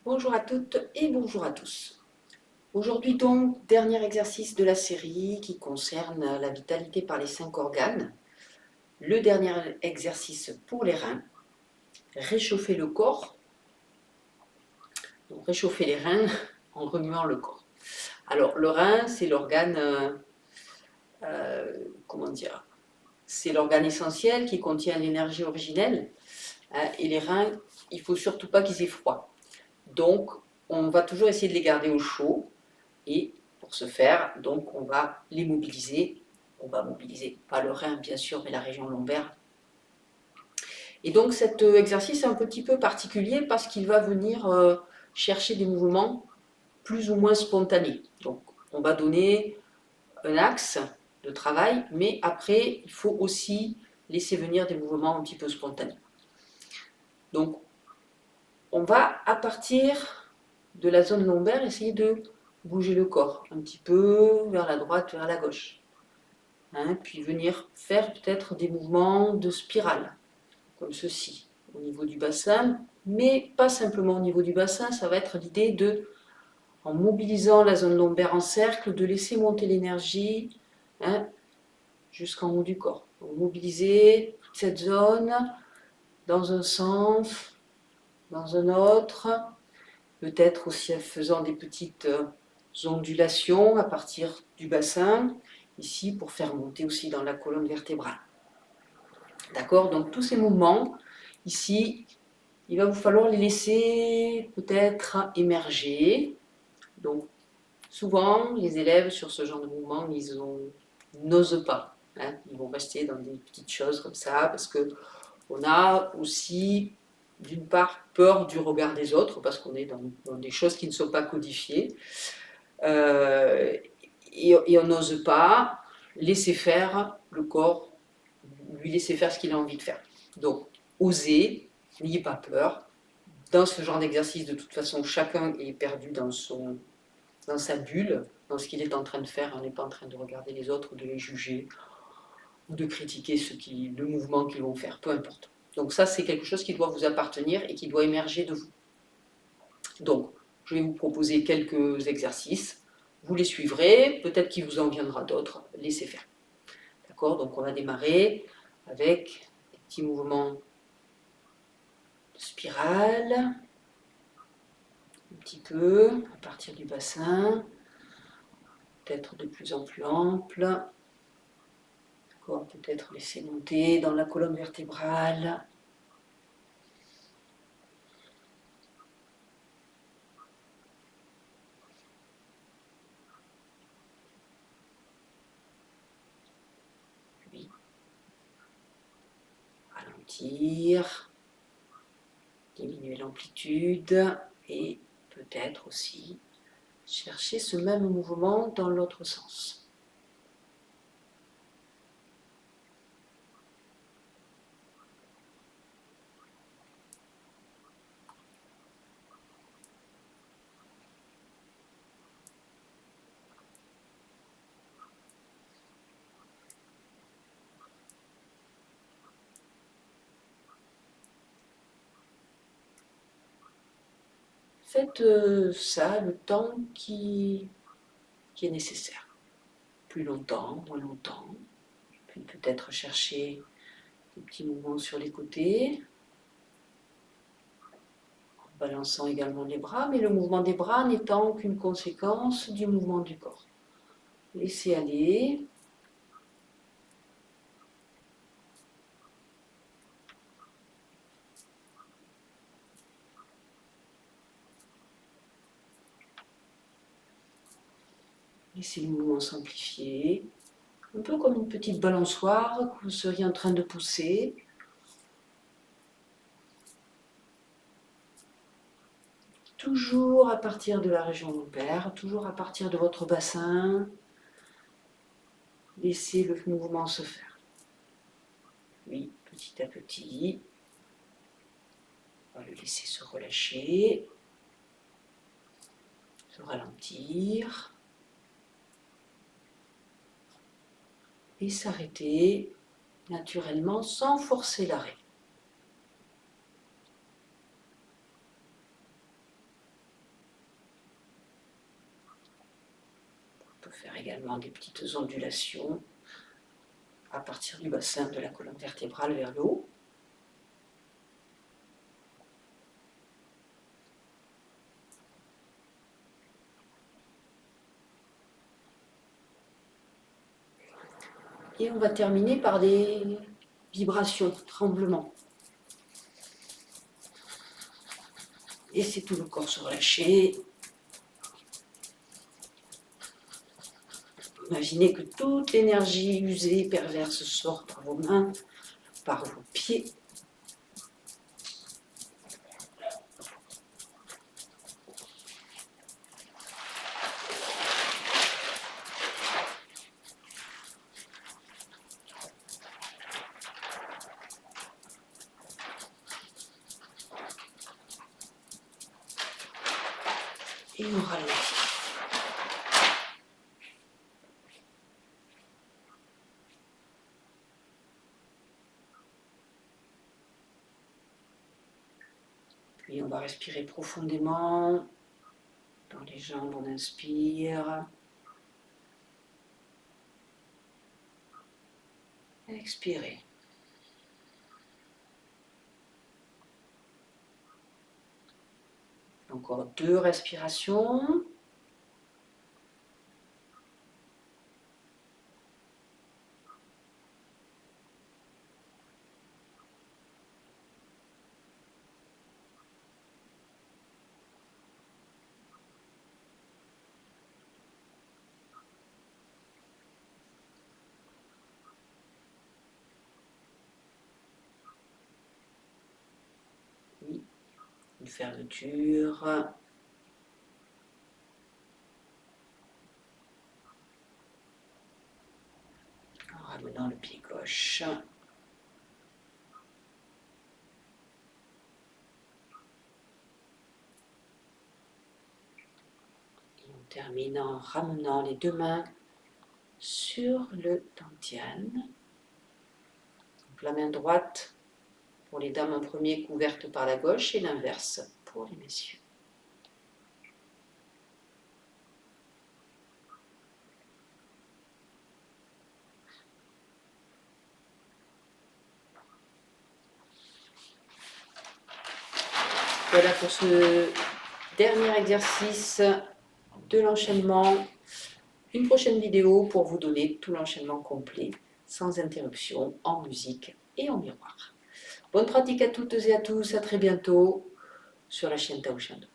Bonjour à toutes et bonjour à tous. Aujourd'hui donc, dernier exercice de la série qui concerne la vitalité par les 5 organes. Le dernier exercice pour les reins, réchauffer le corps, donc réchauffer les reins en remuant le corps. Alors le rein, c'est l'organe, comment dire, c'est l'organe essentiel qui contient l'énergie originelle, hein, et les reins, il ne faut surtout pas qu'ils aient froid. Donc on va toujours essayer de les garder au chaud. Et pour ce faire, donc, on va les mobiliser. On va mobiliser, pas le rein bien sûr, mais la région lombaire. Et donc cet exercice est un petit peu particulier parce qu'il va venir chercher des mouvements plus ou moins spontanés. Donc on va donner un axe de travail, mais après il faut aussi laisser venir des mouvements un petit peu spontanés. Donc on va, à partir de la zone lombaire, essayer de bouger le corps un petit peu vers la droite, vers la gauche. Puis venir faire peut-être des mouvements de spirale, comme ceci, au niveau du bassin, mais pas simplement au niveau du bassin, ça va être l'idée de, en mobilisant la zone lombaire en cercle, de laisser monter l'énergie jusqu'en haut du corps. Donc, mobiliser toute cette zone dans un sens, dans un autre, peut-être aussi en faisant des petites ondulations à partir du bassin, ici pour faire monter aussi dans la colonne vertébrale. D'accord? Donc tous ces mouvements, ici, il va vous falloir les laisser peut-être émerger. Donc souvent, les élèves sur ce genre de mouvement, ils n'osent pas. Ils vont rester dans des petites choses comme ça, parce qu'on a aussi, d'une part, peur du regard des autres, parce qu'on est dans des choses qui ne sont pas codifiées. Et on n'ose pas laisser faire le corps, lui laisser faire ce qu'il a envie de faire. Donc, osez, n'ayez pas peur. Dans ce genre d'exercice, de toute façon, chacun est perdu dans sa bulle, dans ce qu'il est en train de faire. On n'est pas en train de regarder les autres, de les juger, ou de critiquer le mouvement qu'ils vont faire, peu importe. Donc ça, c'est quelque chose qui doit vous appartenir et qui doit émerger de vous. Donc, je vais vous proposer quelques exercices. Vous les suivrez, peut-être qu'il vous en viendra d'autres, laissez faire. D'accord? Donc on va démarrer avec des petits mouvements de spirale, un petit peu, à partir du bassin, peut-être de plus en plus ample. D'accord? Peut-être laisser monter dans la colonne vertébrale. Puis ralentir, diminuer l'amplitude et peut-être aussi chercher ce même mouvement dans l'autre sens. Faites ça le temps qui est nécessaire. Plus longtemps, moins longtemps. Puis peut-être chercher des petits mouvements sur les côtés, en balançant également les bras, mais le mouvement des bras n'étant qu'une conséquence du mouvement du corps. Laissez aller. Laissez le mouvement s'amplifier. Un peu comme une petite balançoire que vous seriez en train de pousser. Toujours à partir de la région lombaire, toujours à partir de votre bassin. Laissez le mouvement se faire. Oui, petit à petit. On va le laisser se relâcher, se ralentir. Et s'arrêter naturellement sans forcer l'arrêt. On peut faire également des petites ondulations à partir du bassin de la colonne vertébrale vers le haut. Et on va terminer par des vibrations, tremblements. Laissez tout le corps se relâcher. Imaginez que toute l'énergie usée, perverse sort par vos mains, par vos pieds. Et on ralentit. Puis on va respirer profondément. Dans les jambes, on inspire. Expirez. Encore 2 respirations. Une fermeture. En ramenant le pied gauche. Et on termine en ramenant les 2 mains sur le dantian. Donc la main droite pour les dames en premier couverte par la gauche et l'inverse pour les messieurs. Voilà pour ce dernier exercice de l'enchaînement. Une prochaine vidéo pour vous donner tout l'enchaînement complet, sans interruption, en musique et en miroir. Bonne pratique à toutes et à tous, à très bientôt sur la chaîne Tao Chan Do.